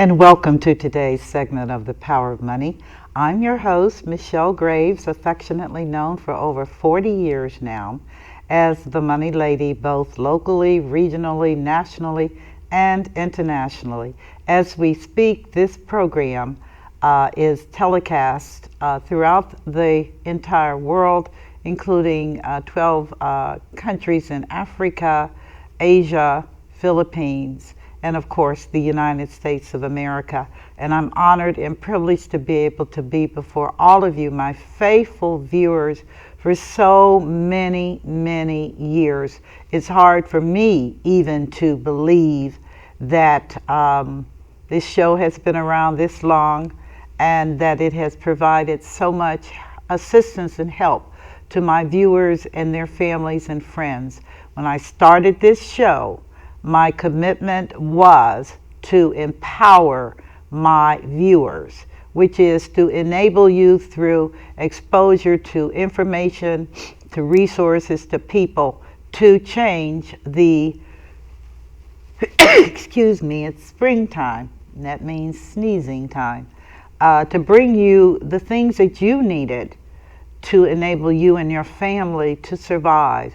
and welcome to today's segment of The Power of Money. I'm your host, Michelle Graves, affectionately known for over 40 years now as the Money Lady, both locally, regionally, nationally, and internationally. As we speak, this program is telecast throughout the entire world, including 12 countries in Africa, Asia, Philippines, and of course the United States of America. And I'm honored and privileged to be able to be before all of you, my faithful viewers, for so many, many years. It's hard for me even to believe that this show has been around this long and that it has provided so much assistance and help to my viewers and their families and friends. When I started this show, my commitment was to empower my viewers, which is to enable you through exposure to information, to resources, to people, to change the, excuse me, it's springtime, and that means sneezing time, to bring you the things that you needed to enable you and your family to survive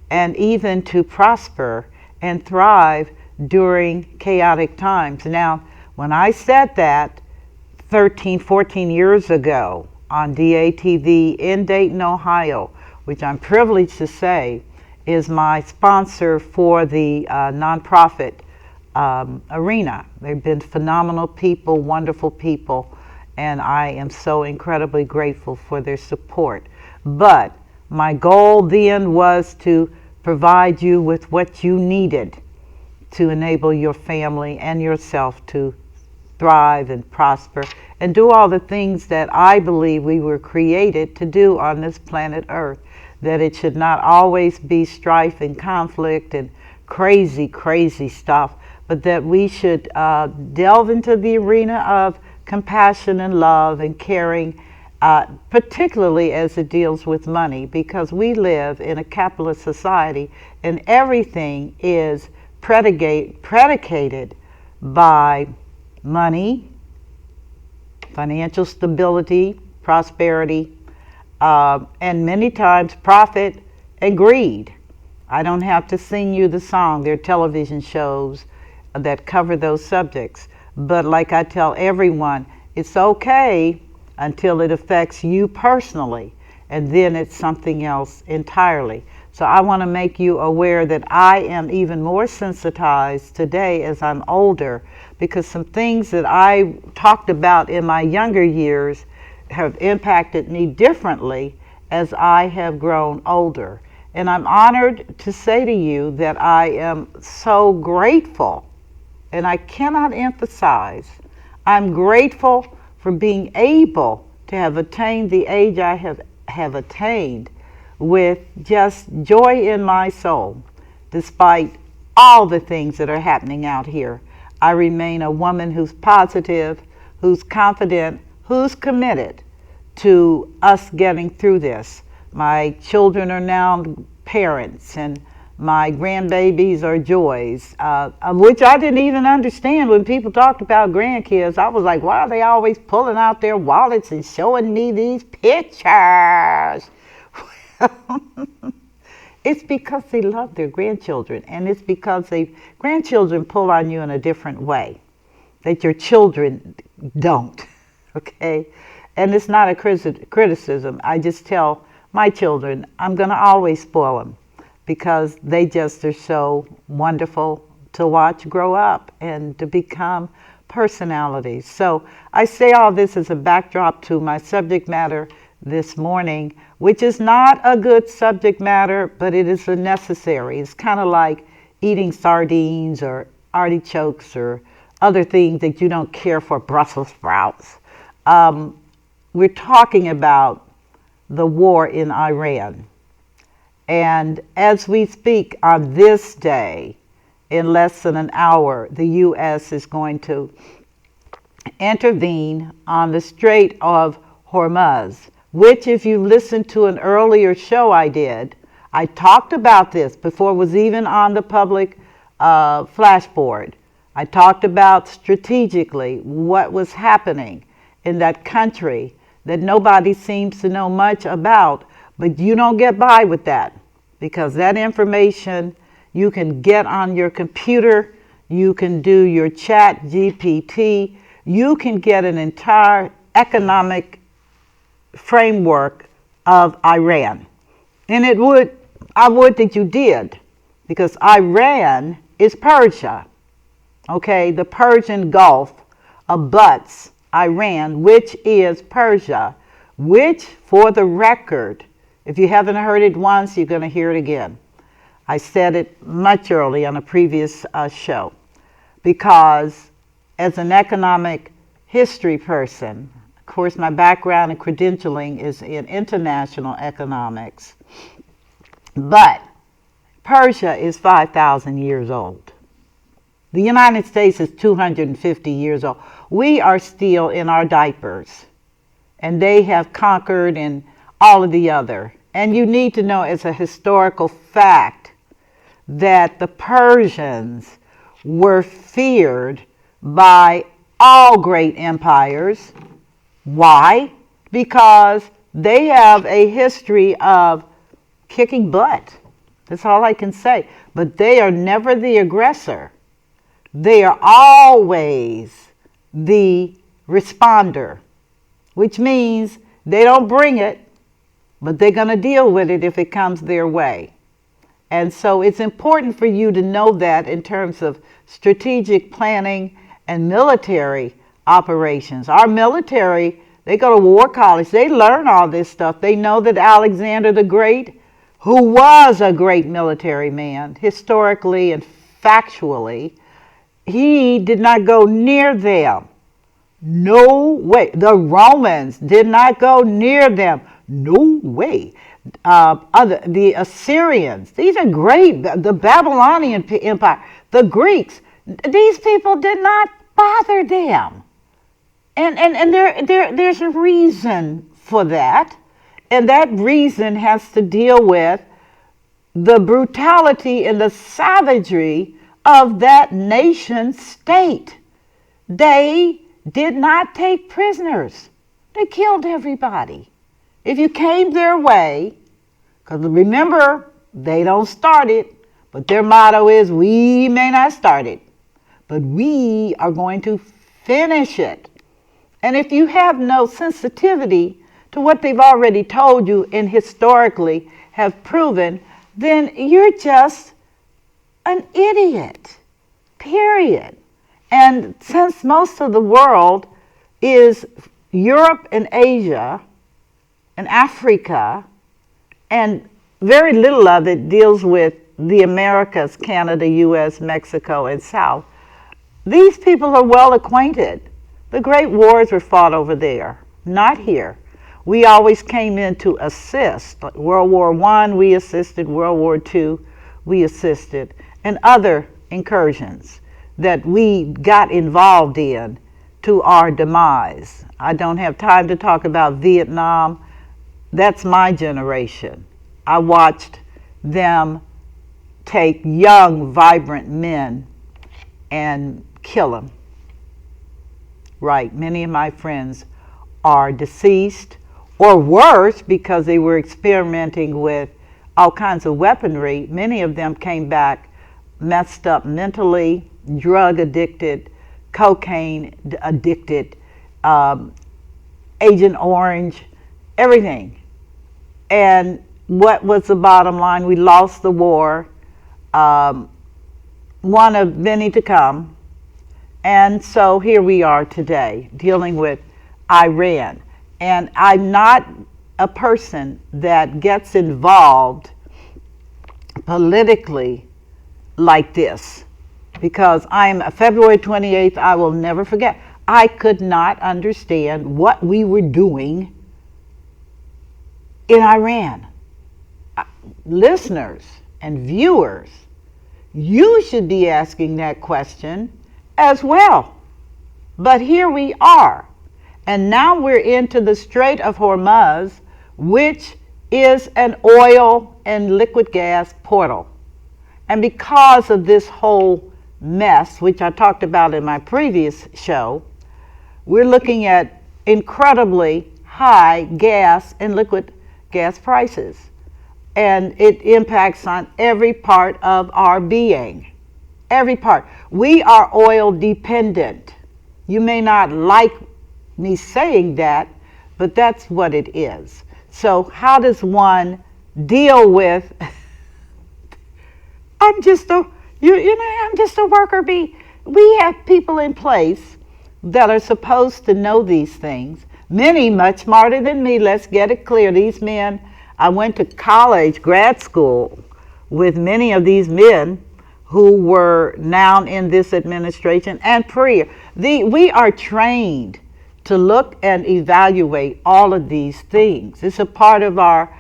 and even to prosper and thrive during chaotic times. Now, when I said that 13, 14 years ago on DATV in Dayton, Ohio, which I'm privileged to say is my sponsor for the nonprofit arena. They've been phenomenal people, wonderful people, and I am so incredibly grateful for their support. But my goal then was to provide you with what you needed to enable your family and yourself to thrive and prosper and do all the things that I believe we were created to do on this planet Earth. That it should not always be strife and conflict and crazy, crazy stuff, but that we should delve into the arena of compassion and love and caring, particularly as it deals with money, because we live in a capitalist society and everything is predicated by money, financial stability, prosperity, and many times profit and greed. I don't have to sing you the song. There are television shows that cover those subjects. But like I tell everyone, it's okay until it affects you personally, and then it's something else entirely. So I want to make you aware that I am even more sensitized today as I'm older, because some things that I talked about in my younger years have impacted me differently as I have grown older. And I'm honored to say to you that I am so grateful, and I cannot emphasize, I'm grateful for being able to have attained the age I have attained with just joy in my soul. Despite all the things that are happening out here, I remain a woman who's positive, who's confident, who's committed to us getting through this. My children are now parents, and my grandbabies are joys, which I didn't even understand when people talked about grandkids. I was like, why are they always pulling out their wallets and showing me these pictures? It's because they love their grandchildren, and it's because grandchildren pull on you in a different way that your children don't, okay? And it's not a criticism. I just tell my children, I'm going to always spoil them because they just are so wonderful to watch grow up and to become personalities. So I say all this as a backdrop to my subject matter this morning, which is not a good subject matter, but it is a necessary. It's kind of like eating sardines or artichokes or other things that you don't care for, Brussels sprouts. We're talking about the war in Iran. And as we speak on this day, in less than an hour, the U.S. is going to intervene on the Strait of Hormuz, which, if you listened to an earlier show I did, I talked about this before it was even on the public flashboard. I talked about strategically what was happening in that country that nobody seems to know much about, but you don't get by with that because that information you can get on your computer, you can do your chat GPT, you can get an entire economic framework of Iran. And I would that you did, because Iran is Persia. Okay, the Persian Gulf abuts Iran, which is Persia, which, for the record, if you haven't heard it once, you're going to hear it again. I said it much early on a previous show, because as an economic history person, of course, my background and credentialing is in international economics, but Persia is 5,000 years old. The United States is 250 years old. We are still in our diapers, and they have conquered and all of the other. And you need to know as a historical fact that the Persians were feared by all great empires. Why? Because they have a history of kicking butt. That's all I can say. But they are never the aggressor. They are always the responder, which means they don't bring it, but they're going to deal with it if it comes their way. And so it's important for you to know that in terms of strategic planning and military operations. Our military, they go to war college, they learn all this stuff. They know that Alexander the Great, who was a great military man, historically and factually, he did not go near them. No way. The Romans did not go near them. No way. The Assyrians, these are great. The Babylonian Empire, the Greeks, these people did not bother them. And there's a reason for that. And that reason has to deal with the brutality and the savagery of that nation state. They did not take prisoners. They killed everybody. If you came their way, because remember, they don't start it, but their motto is, we may not start it, but we are going to finish it. And if you have no sensitivity to what they've already told you and historically have proven, then you're just an idiot, period. And since most of the world is Europe and Asia and Africa, and very little of it deals with the Americas, Canada, US, Mexico, and South, these people are well acquainted. The great wars were fought over there, not here. We always came in to assist. Like World War I, we assisted. World War II, we assisted. And other incursions that we got involved in to our demise. I don't have time to talk about Vietnam. That's my generation. I watched them take young, vibrant men and kill them. Right, many of my friends are deceased, or worse, because they were experimenting with all kinds of weaponry. Many of them came back messed up mentally, drug addicted, cocaine addicted, Agent Orange, everything. And what was the bottom line? We lost the war, one of many to come. And so here we are today dealing with Iran. And I'm not a person that gets involved politically like this, because I'm February 28th, I will never forget. I could not understand what we were doing in Iran. Listeners and viewers, you should be asking that question as well. But here we are. And now we're into the Strait of Hormuz, which is an oil and liquid gas portal. And because of this whole mess, which I talked about in my previous show, we're looking at incredibly high gas and liquid gas prices. And it impacts on every part of our being. Every part. We are oil dependent. You may not like me saying that, but that's what it is. So how does one deal with I'm just a I'm just a worker bee. We have people in place that are supposed to know these things. Many much smarter than me. Let's get it clear. These men, I went to college, grad school, with many of these men who were now in this administration and prior. We are trained to look and evaluate all of these things. It's a part of our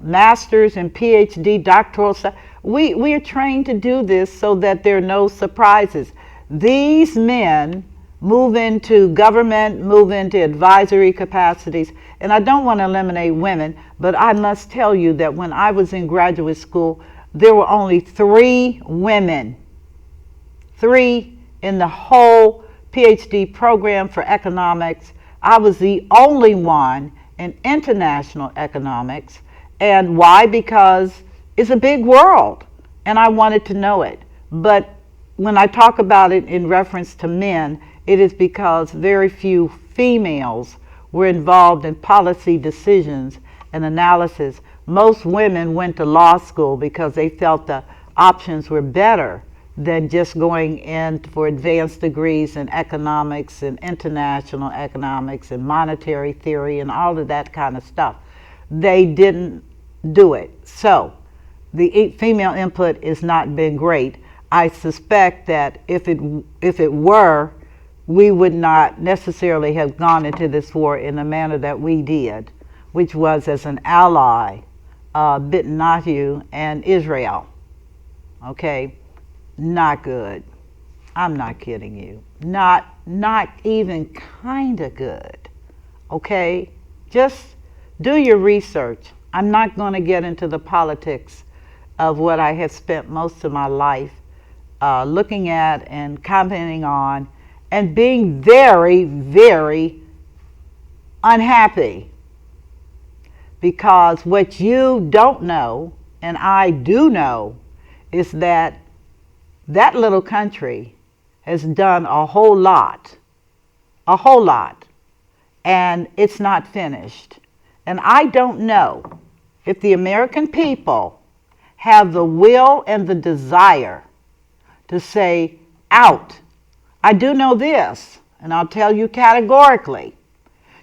master's and PhD doctoral stuff. We are trained to do this so that there are no surprises. These men move into government, move into advisory capacities. And I don't want to eliminate women, but I must tell you that when I was in graduate school, there were only 3 women, 3 in the whole PhD program for economics. I was the only one in international economics. And why? Because it's a big world, and I wanted to know it. But when I talk about it in reference to men, it is because very few females were involved in policy decisions and analysis. Most women went to law school because they felt the options were better than just going in for advanced degrees in economics and international economics and monetary theory and all of that kind of stuff. They didn't do it. So the female input has not been great. I suspect that if it were, we would not necessarily have gone into this war in the manner that we did, which was as an ally, Netanyahu and Israel. Okay, not good. I'm not kidding you. Not even kind of good. Okay, just do your research. I'm not going to get into the politics of what I have spent most of my life looking at and commenting on, and being very, very unhappy. Because what you don't know, and I do know, is that that little country has done a whole lot, and it's not finished. And I don't know if the American people have the will and the desire to say, out. I do know this, and I'll tell you categorically,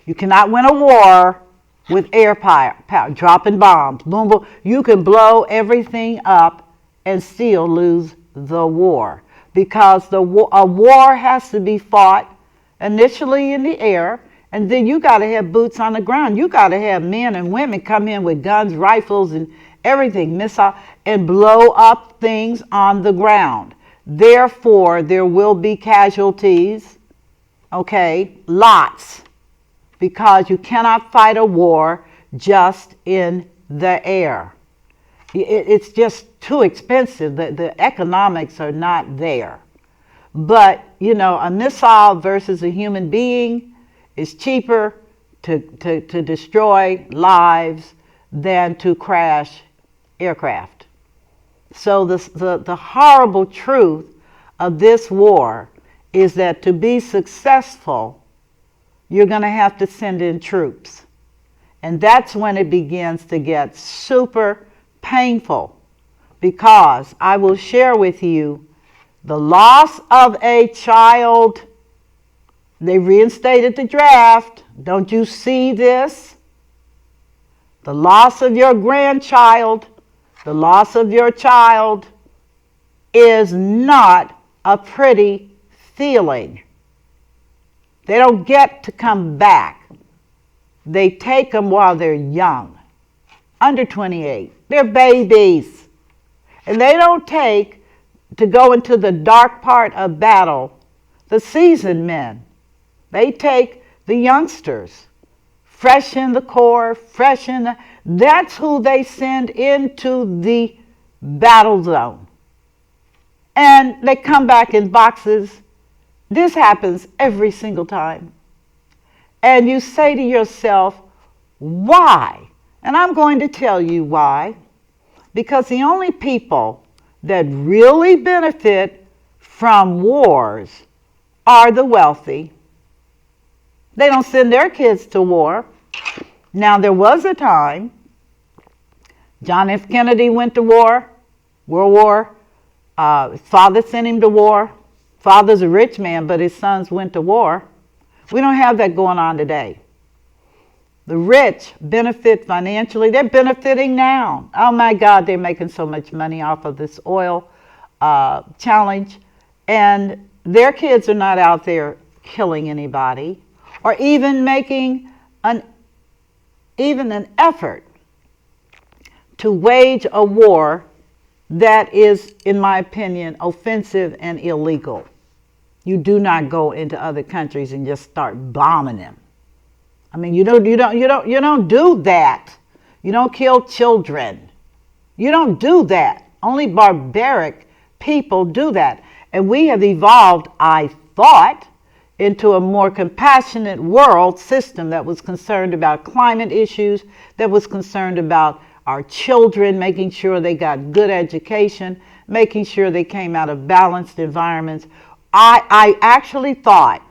you cannot win a war with air power, dropping bombs, boom, boom. You can blow everything up and still lose the war, because a war has to be fought initially in the air, and then you got to have boots on the ground. You got to have men and women come in with guns, rifles, and everything, missile, and blow up things on the ground. Therefore, there will be casualties, okay, lots, because you cannot fight a war just in the air. It's just too expensive. The economics are not there. But, a missile versus a human being is cheaper to destroy lives than to crash aircraft. So the horrible truth of this war is that to be successful, you're going to have to send in troops. And that's when it begins to get super painful, because I will share with you the loss of a child. They reinstated the draft. Don't you see this? The loss of your grandchild, the loss of your child is not a pretty feeling. They don't get to come back. They take them while they're young, under 28. They're babies. And they don't take to go into the dark part of battle the seasoned men. They take the youngsters, fresh in the core, that's who they send into the battle zone. and they come back in boxes. This happens every single time. And you say to yourself, why? And I'm going to tell you why. Because the only people that really benefit from wars are the wealthy. They don't send their kids to war. Now, there was a time, John F. Kennedy went to war, World War. His father sent him to war. Father's a rich man, but his sons went to war. We don't have that going on today. The rich benefit financially. They're benefiting now. Oh my God, they're making so much money off of this oil challenge. And their kids are not out there killing anybody or even making an effort to wage a war that is, in my opinion, offensive and illegal. You do not go into other countries and just start bombing them. I mean, you don't do that. You don't kill children. You don't do that. Only barbaric people do that. And we have evolved, I thought, into a more compassionate world system that was concerned about climate issues, that was concerned about our children, making sure they got good education, making sure they came out of balanced environments. I actually thought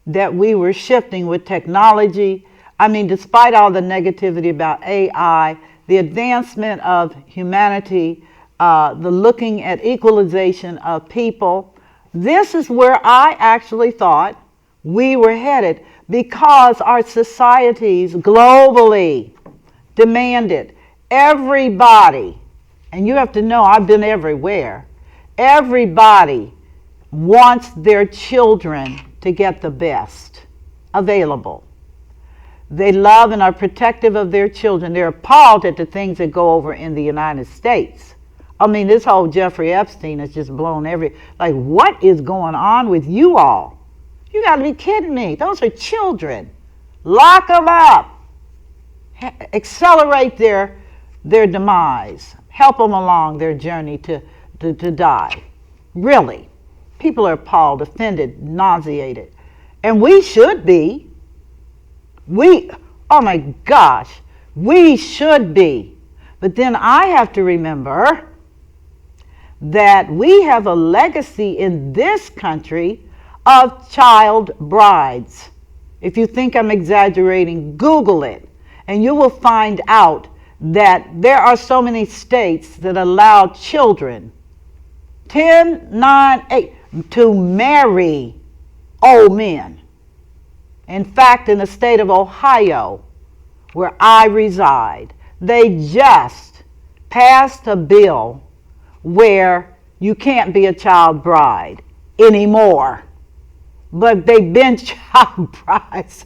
that we were shifting with technology. I mean, despite all the negativity about AI, the advancement of humanity, the looking at equalization of people, this is where I actually thought we were headed, because our societies globally demanded everybody, and you have to know, I've been everywhere, everybody wants their children to get the best available. They love and are protective of their children. They're appalled at the things that go over in the United States. I mean, this whole Jeffrey Epstein has just blown like, what is going on with you all? You got to be kidding me. Those are children. Lock them up. Accelerate their demise. Help them along their journey to die. Really. People are appalled, offended, nauseated. And we should be. Oh my gosh, we should be. But then I have to remember that we have a legacy in this country of child brides. If you think I'm exaggerating, Google it, and you will find out that there are so many states that allow children, 10, 9, 8, to marry old men. In fact, in the state of Ohio, where I reside, they just passed a bill where you can't be a child bride anymore. But they've been child brides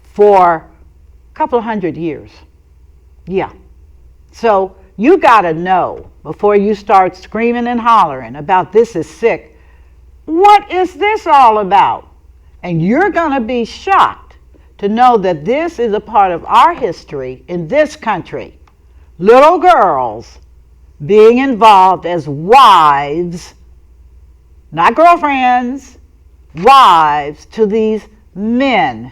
for a couple of 100 years. Yeah. So you got to know before you start screaming and hollering about this is sick. What is this all about? And you're going to be shocked to know that this is a part of our history in this country. Little girls being involved as wives, not girlfriends, wives to these men.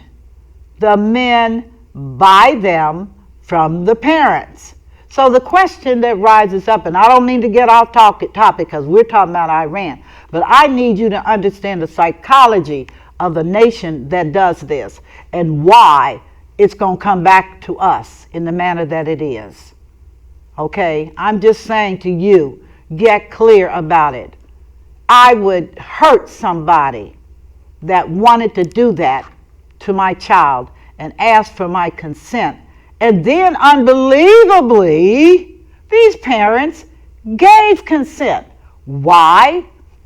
The men buy them from the parents. So the question that rises up, and I don't mean to get off topic because we're talking about Iran, but I need you to understand the psychology of a nation that does this and why it's going to come back to us in the manner that it is. Okay? I'm just saying to you, get clear about it. I would hurt somebody that wanted to do that to my child and ask for my consent. And then, unbelievably, these parents gave consent. Why?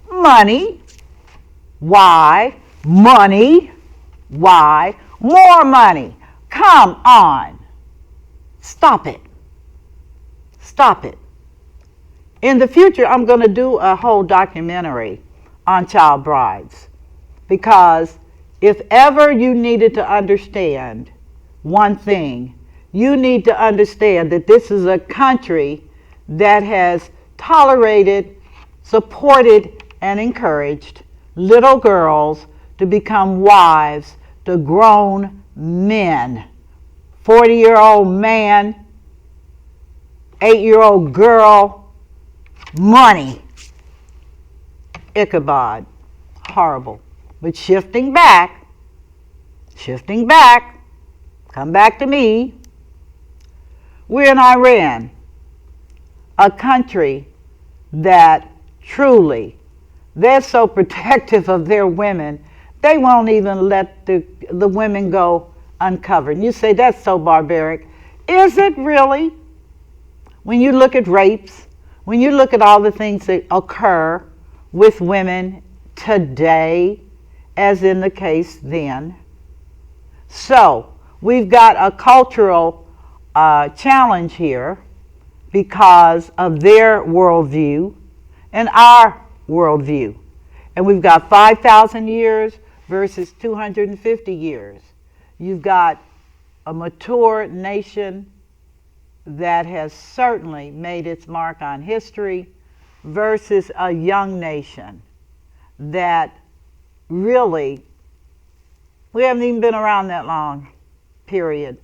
Money. Why? Money. Why? More money. Come on. Stop it. Stop it. In the future, I'm going to do a whole documentary on child brides. Because if ever you needed to understand one thing, you need to understand that this is a country that has tolerated supported and encouraged little girls to become wives to grown men. 40-year-old man, 8-year-old girl, money. Ichabod. Horrible. But shifting back, come back to me. We're in Iran, a country that truly, they're so protective of their women, they won't even let the women go uncovered. And you say, that's so barbaric. Is it really? When you look at rapes, when you look at all the things that occur with women today, as in the case then. So, we've got a cultural challenge here because of their worldview and our worldview. And we've got 5,000 years versus 250 years. You've got a mature nation that has certainly made its mark on history versus a young nation that really, we haven't even been around that long, period.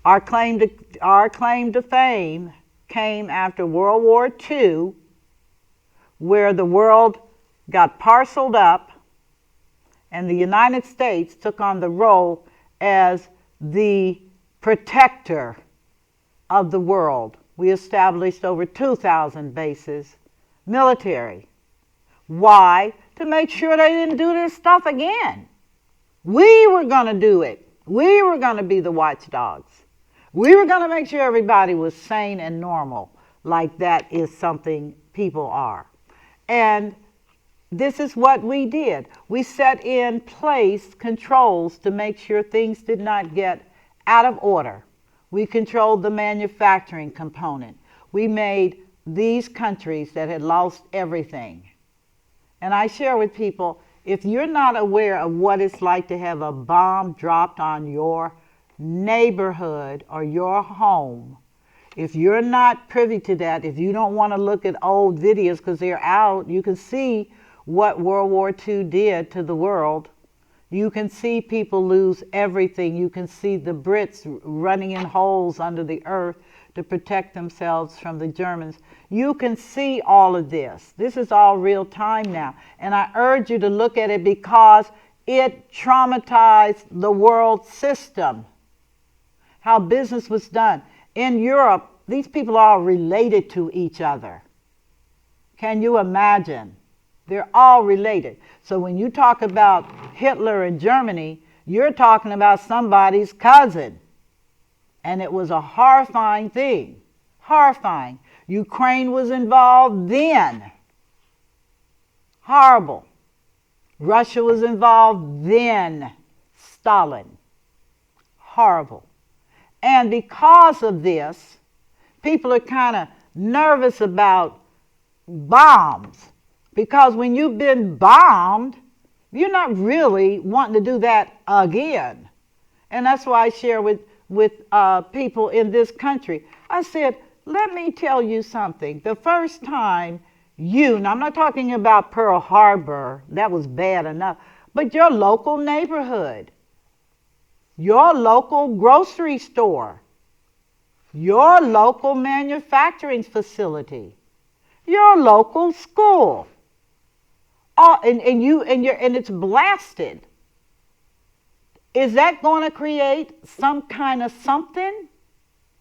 Our claim to fame came after World War II, where the world got parceled up and the United States took on the role as the protector of the world. We established over 2,000 bases, military. Why? To make sure they didn't do this stuff again. We were going to do it. We were going to be the watchdogs. We were going to make sure everybody was sane and normal, like that is something people are. And this is what we did. We set in place controls to make sure things did not get out of order. We controlled the manufacturing component. We made these countries that had lost everything. And I share with people, if you're not aware of what it's like to have a bomb dropped on your neighborhood or your home, if you're not privy to that, if you don't want to look at old videos because they're out, you can see what World War II did to the world. You can see people lose everything. You can see the Brits running in holes under the earth to protect themselves from the Germans. You can see all of this. This is all real time now. And I urge you to look at it because it traumatized the world system. How business was done. In Europe, these people are related to each other. Can you imagine? They're all related. So when you talk about Hitler in Germany, you're talking about somebody's cousin. And it was a horrifying thing. Horrifying. Ukraine was involved then. Horrible. Russia was involved then. Stalin. Horrible. And because of this, people are kind of nervous about bombs. Because when you've been bombed, you're not really wanting to do that again. And that's why I share with people in this country. I said, let me tell you something. The first time now I'm not talking about Pearl Harbor, that was bad enough, but your local neighborhood, your local grocery store, your local manufacturing facility, your local school, and it's blasted. Is that going to create some kind of something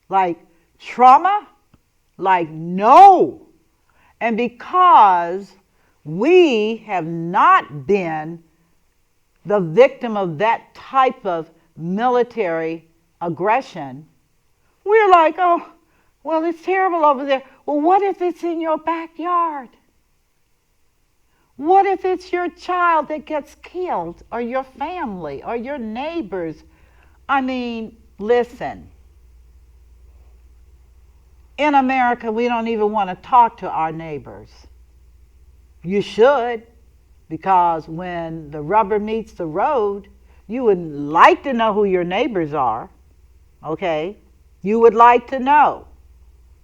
like trauma? Like, no. And because we have not been the victim of that type of military aggression, we're like, oh, well, it's terrible over there. Well, what if it's in your backyard? What if it's your child that gets killed, or your family, or your neighbors? I mean, listen. In America, we don't even want to talk to our neighbors. You should, because when the rubber meets the road, you would like to know who your neighbors are, okay? You would like to know.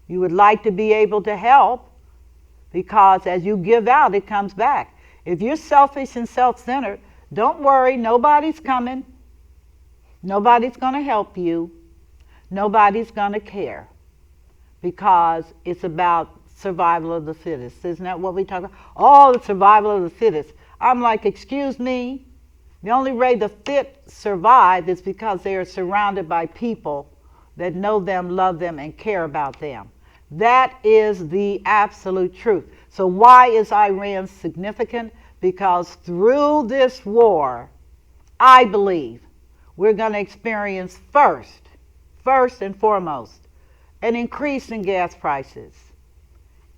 You would like to be able to help. because as you give out, it comes back. If you're selfish and self-centered, don't worry, nobody's coming. Nobody's going to help you. Nobody's going to care, because it's about survival of the fittest. Isn't that what we talk about? Oh, the survival of the fittest. I'm like, excuse me, the only way the fit survive is because they are surrounded by people that know them, love them, and care about them. That is the absolute truth. So why is Iran significant? Because through this war, I believe we're going to experience first and foremost, an increase in gas prices.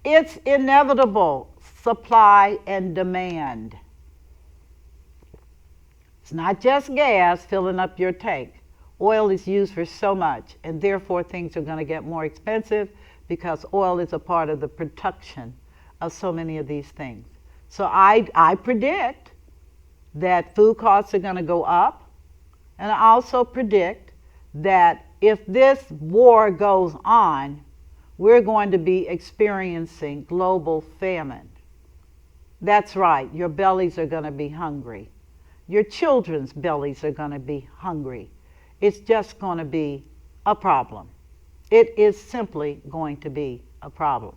It's inevitable, supply and demand. It's not just gas filling up your tank. Oil is used for so much, and therefore things are going to get more expensive because oil is a part of the production of so many of these things. So I predict that food costs are going to go up, and I also predict that if this war goes on, we're going to be experiencing global famine. That's right, your bellies are going to be hungry. Your children's bellies are going to be hungry. It's just going to be a problem. It is simply going to be a problem.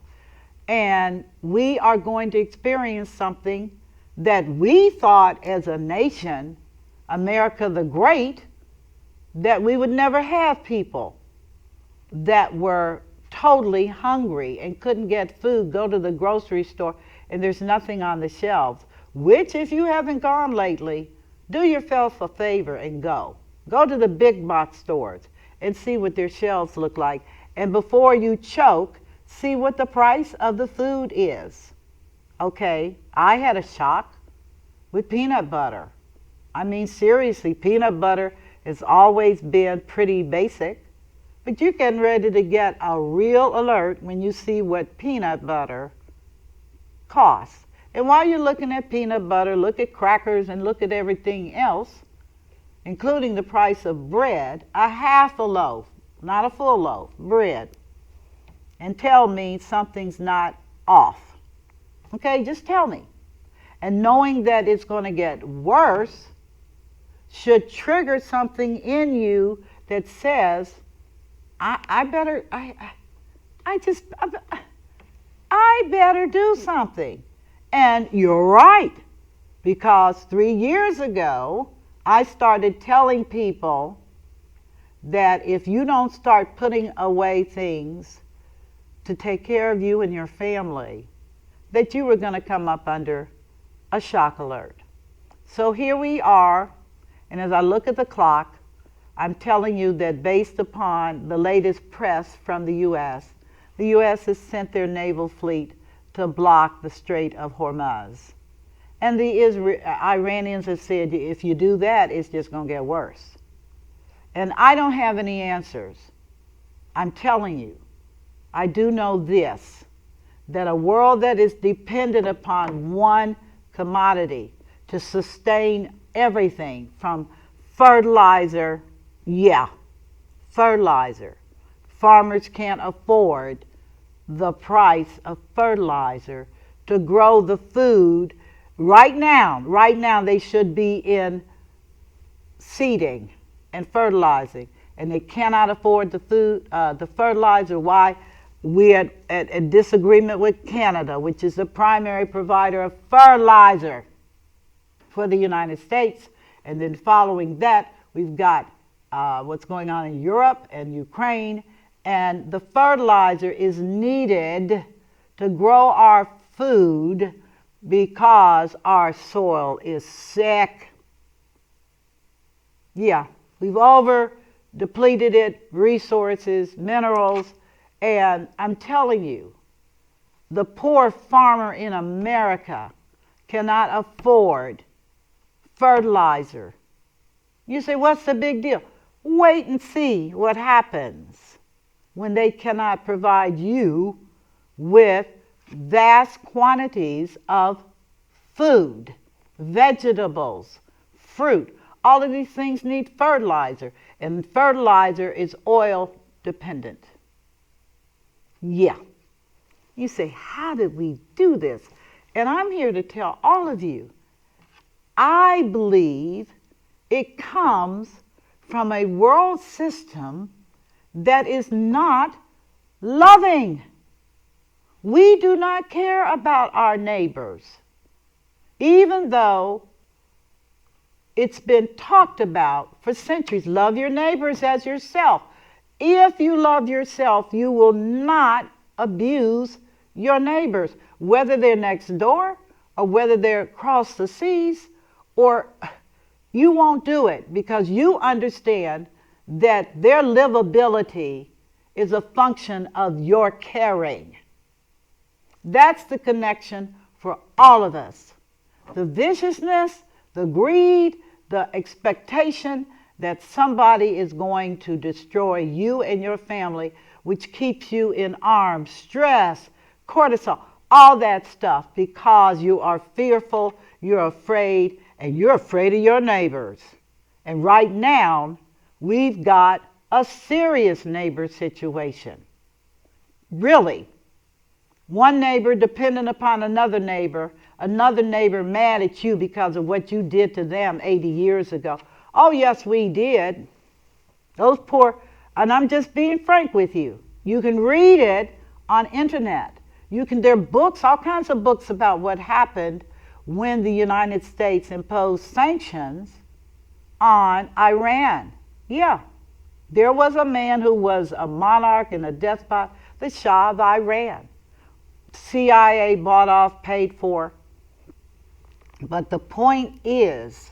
And we are going to experience something that we thought as a nation, America the Great, that we would never have people that were totally hungry and couldn't get food, go to the grocery store, and there's nothing on the shelves. Which, if you haven't gone lately, do yourself a favor and go. Go to the big box stores and see what their shelves look like. And before you choke, see what the price of the food is. Okay, I had a shock with peanut butter. I mean, seriously, peanut butter has always been pretty basic, but you're getting ready to get a real alert when you see what peanut butter costs. And while you're looking at peanut butter, look at crackers and look at everything else, including the price of bread, a half a loaf, not a full loaf, bread, and tell me something's not off. Okay, just tell me. And knowing that it's going to get worse should trigger something in you that says, I better do something. And you're right, because 3 years ago, I started telling people that if you don't start putting away things to take care of you and your family, that you were going to come up under a shock alert. So here we are, and as I look at the clock, I'm telling you that based upon the latest press from the U.S. has sent their naval fleet to block the Strait of Hormuz. And the Iranians have said, if you do that, it's just going to get worse. And I don't have any answers. I'm telling you, I do know this, that a world that is dependent upon one commodity to sustain everything from fertilizer, fertilizer. Farmers can't afford the price of fertilizer to grow the food. Right now they should be in seeding and fertilizing, and they cannot afford the fertilizer. Why? We're at a disagreement with Canada, which is the primary provider of fertilizer for the United States. And then following that, we've got what's going on in Europe and Ukraine. And the fertilizer is needed to grow our food because our soil is sick. Yeah, we've over depleted it, resources, minerals. And I'm telling you, the poor farmer in America cannot afford fertilizer. You say, what's the big deal? Wait and see what happens when they cannot provide you with vast quantities of food, vegetables, fruit. All of these things need fertilizer, and fertilizer is oil dependent. Yeah. You say, how did we do this? And I'm here to tell all of you, I believe it comes from a world system that is not loving. We do not care about our neighbors, even though it's been talked about for centuries. Love your neighbors as yourself. If you love yourself, you will not abuse your neighbors, whether they're next door or whether they're across the seas, or you won't do it because you understand that their livability is a function of your caring. That's the connection for all of us. The viciousness, the greed, the expectation that somebody is going to destroy you and your family, which keeps you in arms, stress, cortisol, all that stuff, because you are fearful, you're afraid, and you're afraid of your neighbors. And right now, we've got a serious neighbor situation. Really. One neighbor dependent upon another neighbor mad at you because of what you did to them 80 years ago. Oh, yes, we did. Those poor, and I'm just being frank with you. You can read it on internet. There are books, all kinds of books about what happened when the United States imposed sanctions on Iran. Yeah, there was a man who was a monarch and a despot, the Shah of Iran. CIA bought off, paid for. But the point is,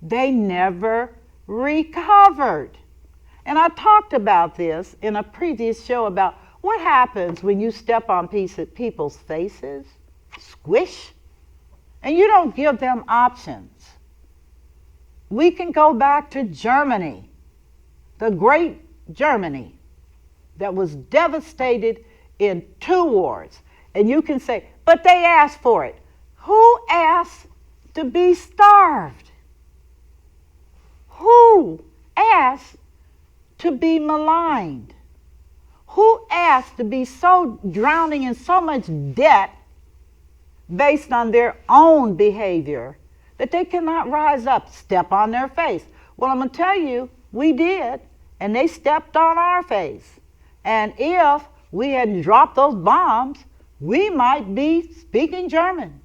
they never recovered. And I talked about this in a previous show about what happens when you step on people's faces, squish, and you don't give them options. We can go back to Germany, the great Germany, that was devastated in 2 wars. And you can say, but they asked for it. Who asked to be starved? Who asked to be maligned? Who asked to be so drowning in so much debt based on their own behavior that they cannot rise up, step on their face? Well, I'm going to tell you, we did, and they stepped on our face. And if we had dropped those bombs, we might be speaking German.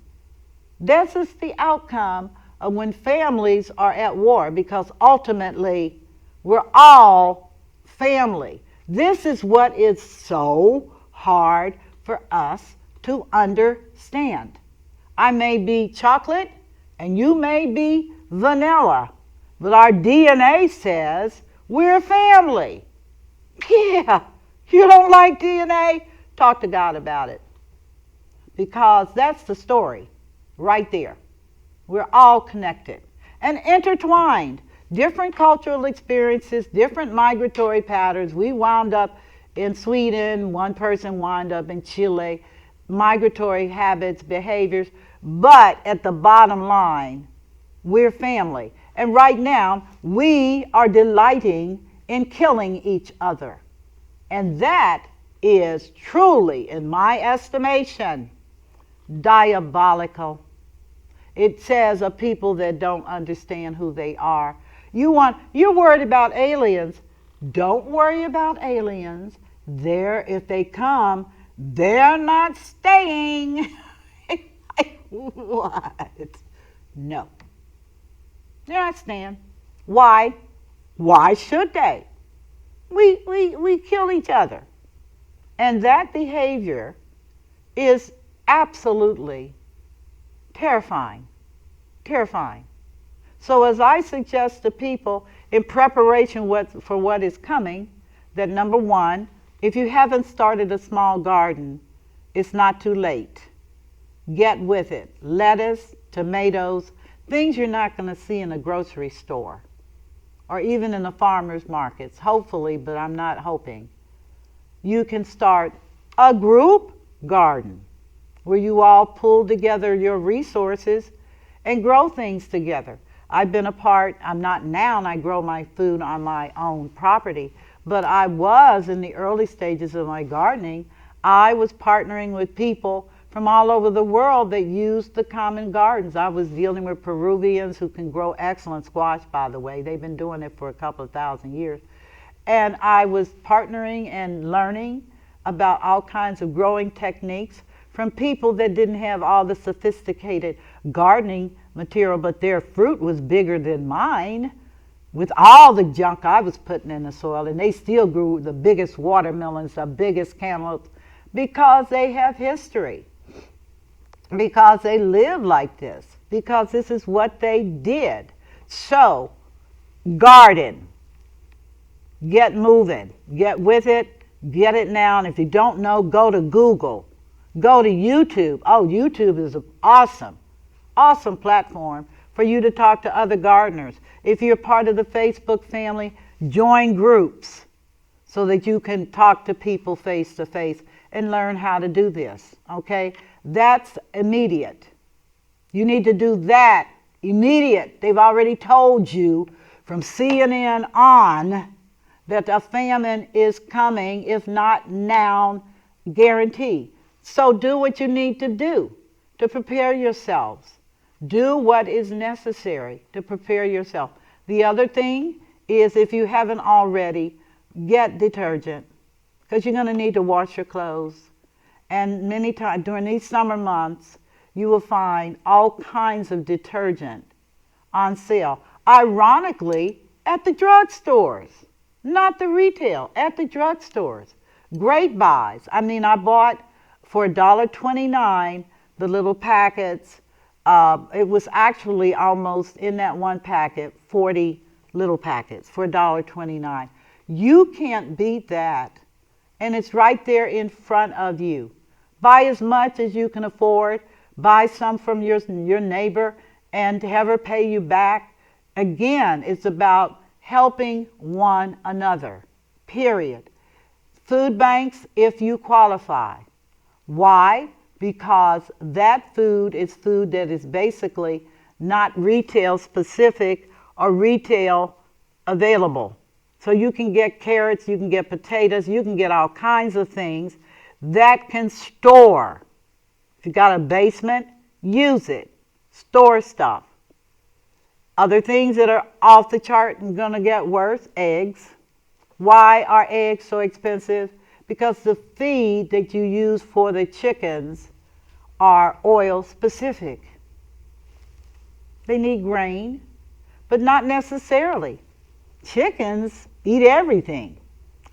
This is the outcome of when families are at war, because ultimately we're all family. This is what is so hard for us to understand. I may be chocolate and you may be vanilla, but our DNA says we're family. Yeah, you don't like DNA? Talk to God about it. Because that's the story right there. We're all connected and intertwined. Different cultural experiences, different migratory patterns. We wound up in Sweden, one person wound up in Chile, migratory habits, behaviors. But at the bottom line, we're family. And right now, we are delighting in killing each other. And that is truly, in my estimation, diabolical. It says of people that don't understand who they are. You're worried about aliens. Don't worry about aliens. If they come, they're not staying. What? No. They're not staying. Why? Why should they? We kill each other. And that behavior is absolutely terrifying. Terrifying. So as I suggest to people in preparation for what is coming, that number one, if you haven't started a small garden, it's not too late. Get with it. Lettuce, tomatoes, things you're not going to see in a grocery store or even in the farmers markets, hopefully, but I'm not hoping. You can start a group garden where you all pull together your resources and grow things together. I've been a part, I'm not now, and I grow my food on my own property, but I was in the early stages of my gardening. I was partnering with people from all over the world that used the common gardens. I was dealing with Peruvians who can grow excellent squash, by the way. They've been doing it for a couple of thousand years. And I was partnering and learning about all kinds of growing techniques from people that didn't have all the sophisticated gardening material, but their fruit was bigger than mine with all the junk I was putting in the soil. And they still grew the biggest watermelons, the biggest cantaloupes, because they have history, because they live like this, because this is what they did. So, garden. Get moving. Get with it. Get it now. And if you don't know, go to Google. Go to YouTube. Oh, YouTube is an awesome platform for you to talk to other gardeners. If you're part of the Facebook family, join groups so that you can talk to people face to face and learn how to do this. Okay? That's immediate. You need to do that immediate. They've already told you from CNN on that a famine is coming, if not now, guaranteed. So do what you need to do to prepare yourselves. Do what is necessary to prepare yourself. The other thing is, if you haven't already, get detergent, because you're going to need to wash your clothes. And many times during these summer months, you will find all kinds of detergent on sale. Ironically, at the drugstores. Not the retail, at the drugstores. Great buys. I mean, I bought for $1.29 the little packets. It was actually almost in that one packet, 40 little packets for $1.29. You can't beat that. And it's right there in front of you. Buy as much as you can afford. Buy some from your neighbor and have her pay you back. Again, it's about helping one another, period. Food banks, if you qualify. Why? Because that food is food that is basically not retail specific or retail available. So you can get carrots, you can get potatoes, you can get all kinds of things that can store. If you got a basement, use it. Store stuff. Other things that are off the chart and going to get worse, eggs. Why are eggs so expensive? Because the feed that you use for the chickens are oil specific. They need grain, but not necessarily. Chickens eat everything.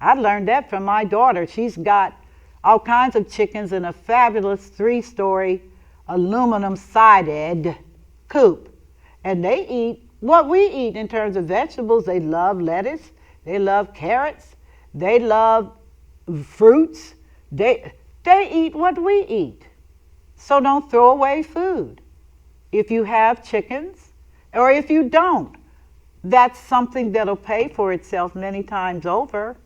I learned that from my daughter. She's got all kinds of chickens in a fabulous 3-story aluminum sided coop. And they eat what we eat in terms of vegetables. They love lettuce. They love carrots. They love fruits. They eat what we eat. So don't throw away food. If you have chickens, or if you don't, that's something that'll pay for itself many times over.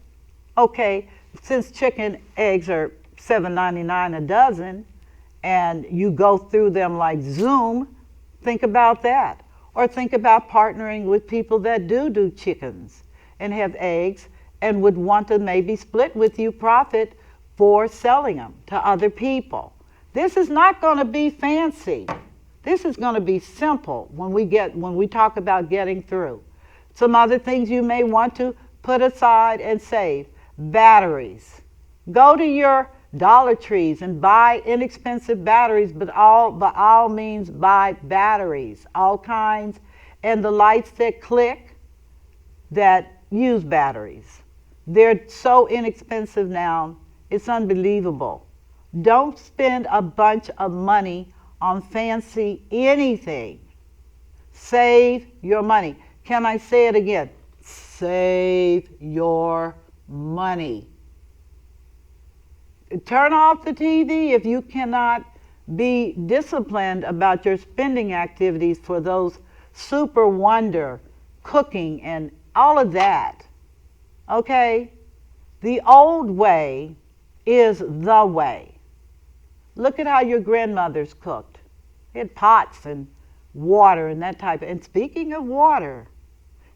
Okay, since chicken eggs are $7.99 a dozen, and you go through them like Zoom, think about that. Or think about partnering with people that do chickens and have eggs and would want to maybe split with you profit for selling them to other people. This is not going to be fancy. This is going to be simple when we talk about getting through. Some other things you may want to put aside and save. Batteries. Go to your Dollar Trees and buy inexpensive batteries, but by all means buy batteries, all kinds, and the lights that click that use batteries. They're so inexpensive now, it's unbelievable. Don't spend a bunch of money on fancy anything. Save your money. Can I say it again? Save your money. Turn off the TV if you cannot be disciplined about your spending activities for those super wonder, cooking, and all of that. Okay? The old way is the way. Look at how your grandmothers cooked. They had pots and water and that type of. And speaking of water,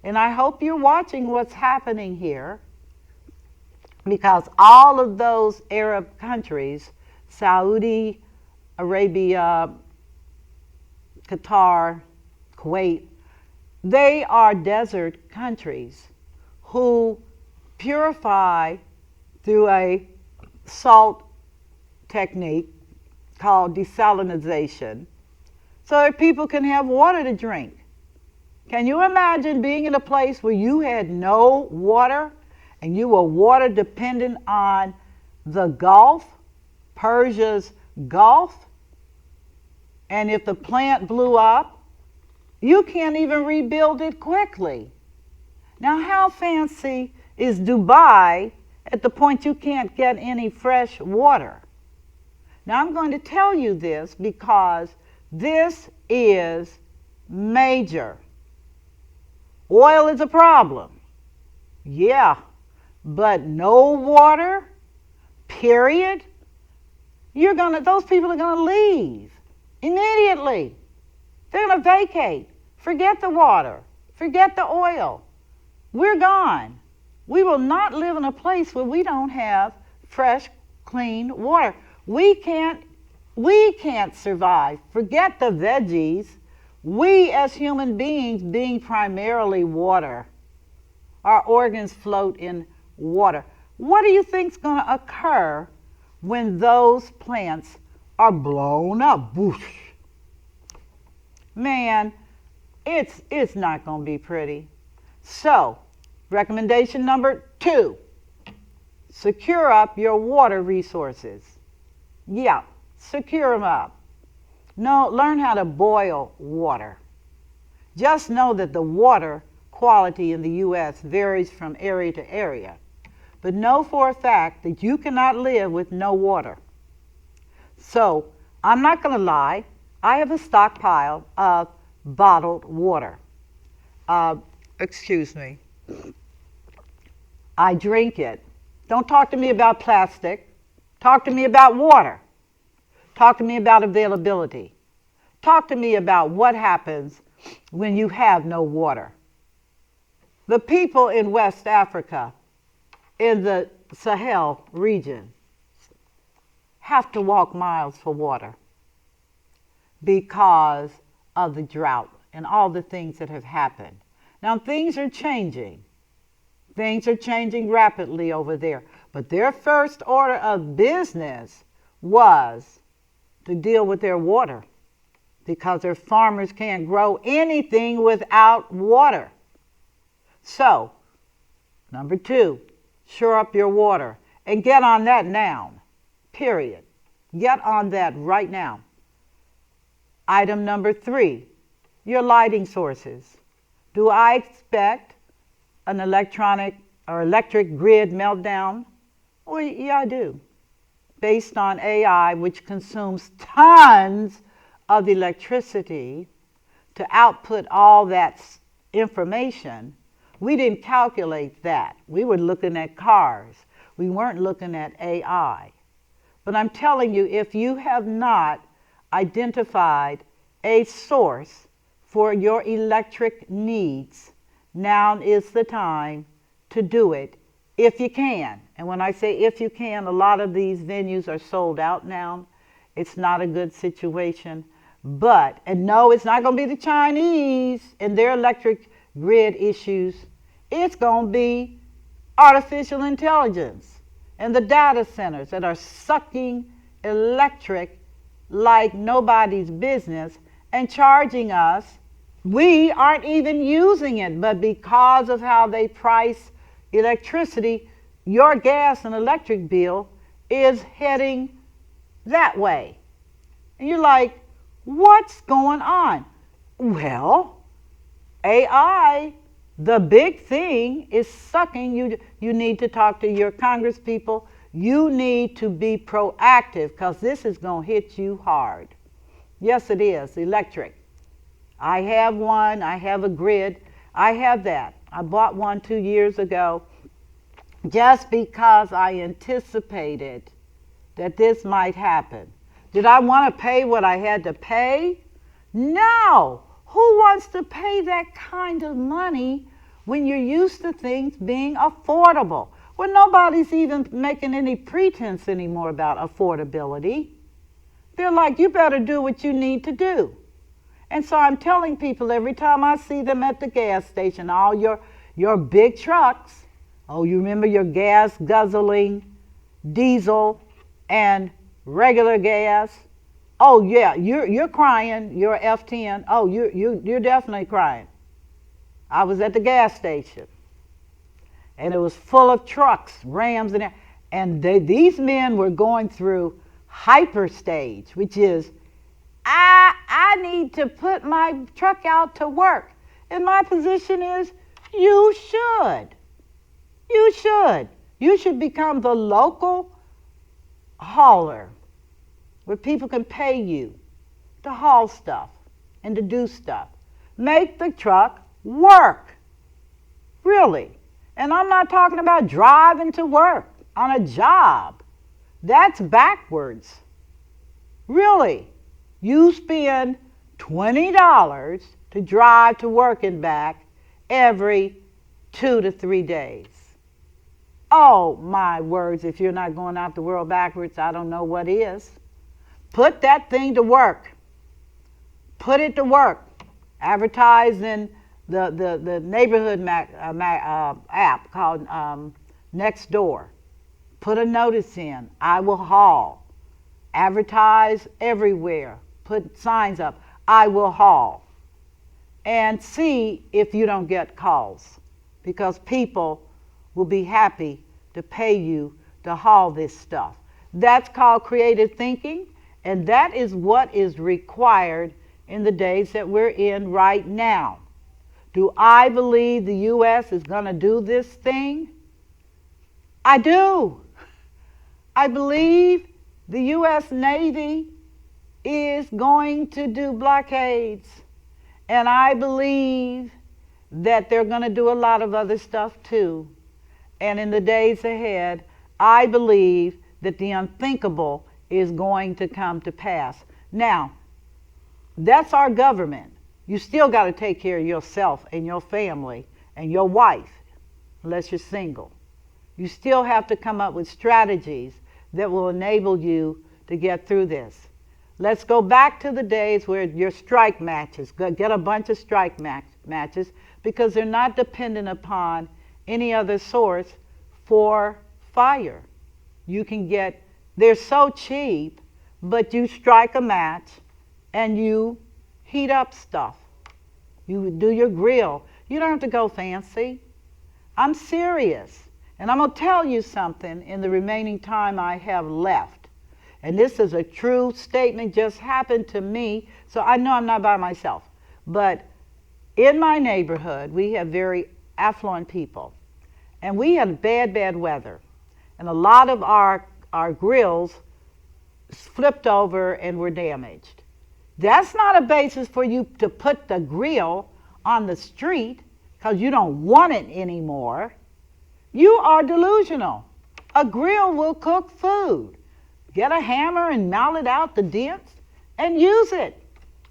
and I hope you're watching what's happening here. because all of those Arab countries, Saudi Arabia, Qatar, Kuwait, they are desert countries who purify through a salt technique called desalinization so that people can have water to drink. Can you imagine being in a place where you had no water and you were water dependent on the Gulf, Persia's Gulf, and if the plant blew up, you can't even rebuild it quickly. Now, how fancy is Dubai at the point you can't get any fresh water? Now, I'm going to tell you this because this is major. Oil is a problem. Yeah, but no water, period. Those people are going to leave immediately. They're going to vacate. Forget the water. Forget the oil. We're gone. We will not live in a place where we don't have fresh, clean water. We can't survive. Forget the veggies. We as human beings, being primarily water, our organs float in water. What do you think is going to occur when those plants are blown up? Whoosh. Man, it's not going to be pretty. So, recommendation number 2, secure up your water resources. Yeah, secure them up. No, learn how to boil water. Just know that the water quality in the U.S. varies from area to area. But know for a fact that you cannot live with no water. So, I'm not going to lie. I have a stockpile of bottled water. Excuse me. I drink it. Don't talk to me about plastic. Talk to me about water. Talk to me about availability. Talk to me about what happens when you have no water. The people in West Africa, in the Sahel region, have to walk miles for water because of the drought and all the things that have happened. Now, things are changing. Things are changing rapidly over there. But their first order of business was to deal with their water because their farmers can't grow anything without water. So, number 2, shore up your water and get on that now, period. Get on that right now. Item number 3, your lighting sources. Do I expect an electric grid meltdown? Well, yeah, I do. Based on AI, which consumes tons of electricity to output all that information, we didn't calculate that. We were looking at cars. We weren't looking at AI. But I'm telling you, if you have not identified a source for your electric needs, now is the time to do it if you can. And when I say if you can, a lot of these venues are sold out now. It's not a good situation. But, and no, it's not going to be the Chinese and their electric grid issues. It's going to be artificial intelligence and the data centers that are sucking electric like nobody's business and charging us. We aren't even using it, but because of how they price electricity, your gas and electric bill is heading that way. And you're like, what's going on? Well, AI, the big thing, is sucking you. You need to talk to your Congress people. You need to be proactive because this is going to hit you hard. Yes, it is. Electric. I have one. I have a grid. I have that. I bought one 2 years ago just because I anticipated that this might happen. Did I want to pay what I had to pay? No. Who wants to pay that kind of money when you're used to things being affordable? Well, nobody's even making any pretense anymore about affordability. They're like, you better do what you need to do. And so I'm telling people every time I see them at the gas station, all your big trucks, oh, you remember your gas guzzling, diesel, and regular gas? Oh yeah, you're crying. You're F10. Oh, you're definitely crying. I was at the gas station, and it was full of trucks, Rams, and these men were going through hyperstage, which is I need to put my truck out to work. And my position is you should. You should. You should become the local hauler where people can pay you to haul stuff and to do stuff. Make the truck work. Really. And I'm not talking about driving to work on a job. That's backwards. Really. You spend $20 to drive to work and back every 2 to 3 days. Oh, my words, if you're not going out the world backwards, I don't know what is. Put that thing to work. Put it to work. Advertise in the neighborhood app called Nextdoor. Put a notice in. I will haul. Advertise everywhere. Put signs up. I will haul. And see if you don't get calls. Because people will be happy to pay you to haul this stuff. That's called creative thinking. And that is what is required in the days that we're in right now. Do I believe the U.S. is going to do this thing? I do. I believe the U.S. Navy is going to do blockades. And I believe that they're going to do a lot of other stuff too. And in the days ahead, I believe that the unthinkable is going to come to pass. Now, that's our government. You still got to take care of yourself and your family and your wife, unless you're single. You still have to come up with strategies that will enable you to get through this. Let's go back to the days where your strike matches, get a bunch of strike matches, because they're not dependent upon any other source for fire. You can get, they're so cheap, but you strike a match and you heat up stuff. You do your grill. You don't have to go fancy. I'm serious. And I'm going to tell you something in the remaining time I have left. And this is a true statement, just happened to me, so I know I'm not by myself. But in my neighborhood, we have very affluent people. And we had bad weather. And a lot of our grills flipped over and were damaged. That's not a basis for you to put the grill on the street because you don't want it anymore. You are delusional. A grill will cook food. Get a hammer and mallet out the dents and use it.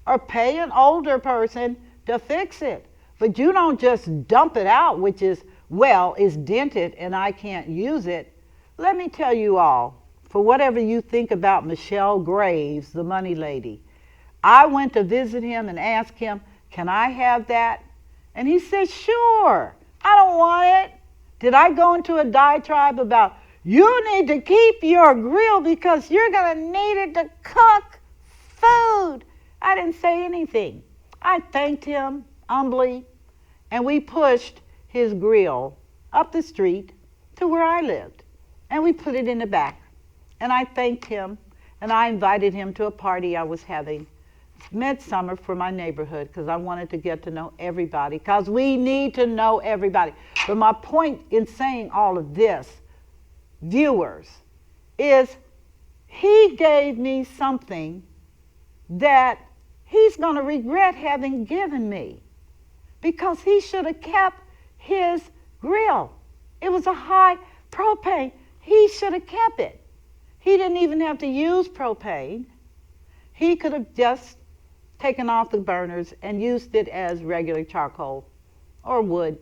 Or pay an older person to fix it. But you don't just dump it out, which is, well, it's dented and I can't use it. Let me tell you all, for whatever you think about Michelle Graves, the money lady, I went to visit him and asked him, can I have that? And he said, sure, I don't want it. Did I go into a diatribe about, you need to keep your grill because you're going to need it to cook food? I didn't say anything. I thanked him humbly, and we pushed his grill up the street to where I lived, and we put it in the back. And I thanked him, and I invited him to a party I was having midsummer for my neighborhood because I wanted to get to know everybody, because we need to know everybody. But my point in saying all of this, viewers, is he gave me something that he's going to regret having given me, because he should have kept his grill. It was a high propane. He should have kept it. He didn't even have to use propane. He could have just taken off the burners and used it as regular charcoal or wood.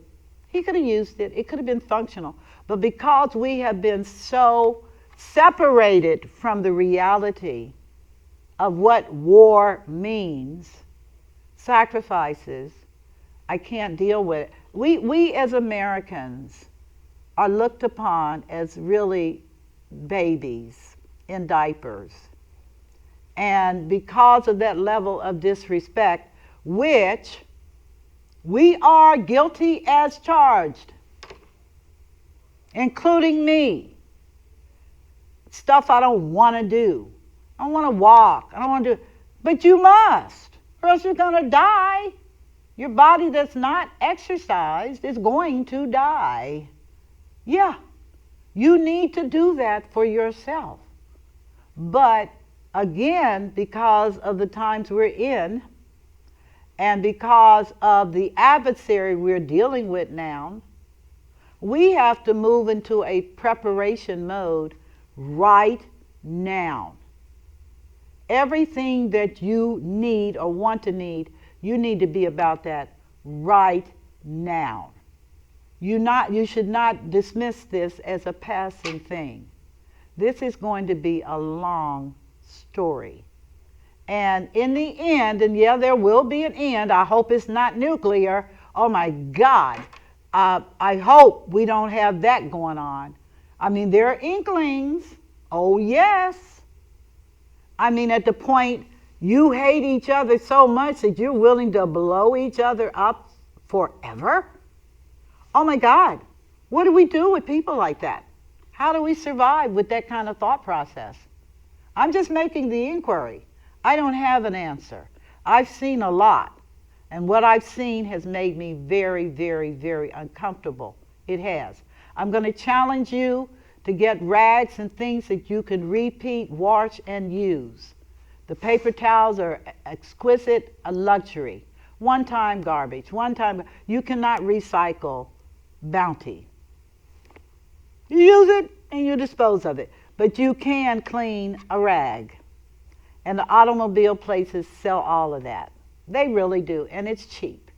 He could have used it. It could have been functional. But because we have been so separated from the reality of what war means, sacrifices, I can't deal with it. We as Americans are looked upon as really babies in diapers. And because of that level of disrespect, which we are guilty as charged, including me, stuff I don't want to do. I don't want to walk. I don't want to do, but you must, or else you're going to die. Your body that's not exercised is going to die. Yeah, you need to do that for yourself. But again, because of the times we're in, and because of the adversary we're dealing with now, we have to move into a preparation mode right now. Everything that you need or want to need, you need to be about that right now. You should not dismiss this as a passing thing. This is going to be a long story. And in the end, and yeah, there will be an end. I hope it's not nuclear. Oh my God. I hope we don't have that going on. I mean, there are inklings. Oh yes. I mean, at the point you hate each other so much that you're willing to blow each other up forever. Oh my God. What do we do with people like that? How do we survive with that kind of thought process? I'm just making the inquiry. I don't have an answer. I've seen a lot. And what I've seen has made me very, very, very uncomfortable. It has. I'm going to challenge you to get rags and things that you can repeat, wash, and use. The paper towels are exquisite, a luxury. One-time garbage. You cannot recycle bounty. You use it and you dispose of it. But you can clean a rag. And the automobile places sell all of that. They really do, and it's cheap.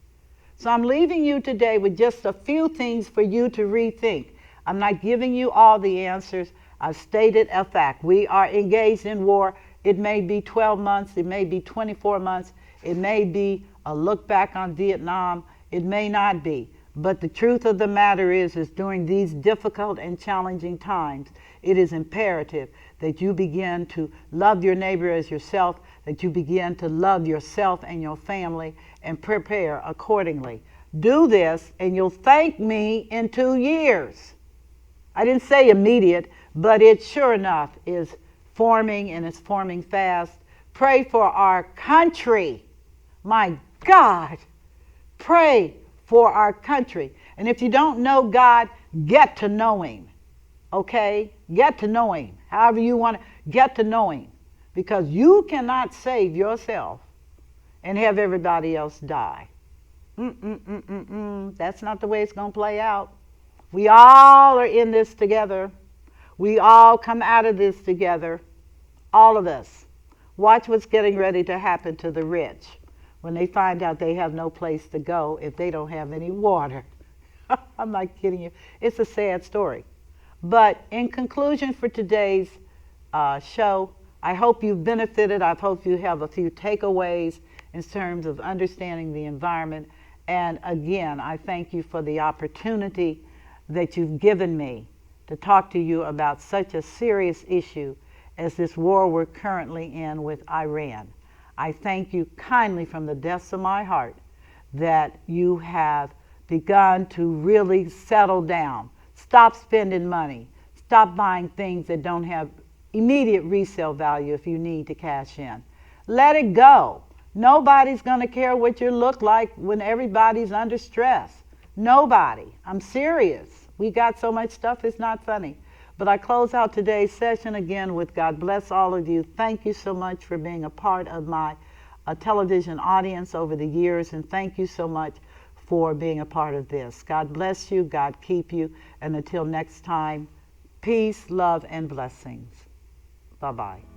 So I'm leaving you today with just a few things for you to rethink. I'm not giving you all the answers. I've stated a fact. We are engaged in war. It may be 12 months. It may be 24 months. It may be a look back on Vietnam. It may not be. But the truth of the matter is during these difficult and challenging times, it is imperative that you begin to love your neighbor as yourself, that you begin to love yourself and your family and prepare accordingly. Do this and you'll thank me in 2 years. I didn't say immediate, but it sure enough is forming, and it's forming fast. Pray for our country. My God, pray for our country. And if you don't know God, get to know Him. Okay? Get to know Him. However you want to get to know Him. Because you cannot save yourself and have everybody else die. That's not the way it's going to play out. We all are in this together. We all come out of this together. All of us. Watch what's getting ready to happen to the rich when they find out they have no place to go if they don't have any water. I'm not kidding you. It's a sad story. But in conclusion for today's show, I hope you've benefited. I hope you have a few takeaways in terms of understanding the environment. And again, I thank you for the opportunity that you've given me to talk to you about such a serious issue as this war we're currently in with Iran. I thank you kindly from the depths of my heart that you have begun to really settle down. Stop spending money. Stop buying things that don't have immediate resale value if you need to cash in. Let it go. Nobody's going to care what you look like when everybody's under stress. Nobody. I'm serious. We got so much stuff, it's not funny. But I close out today's session again with God bless all of you. Thank you so much for being a part of my television audience over the years, and thank you so much for being a part of this. God bless you, God keep you, and until next time, peace, love, and blessings. Bye-bye.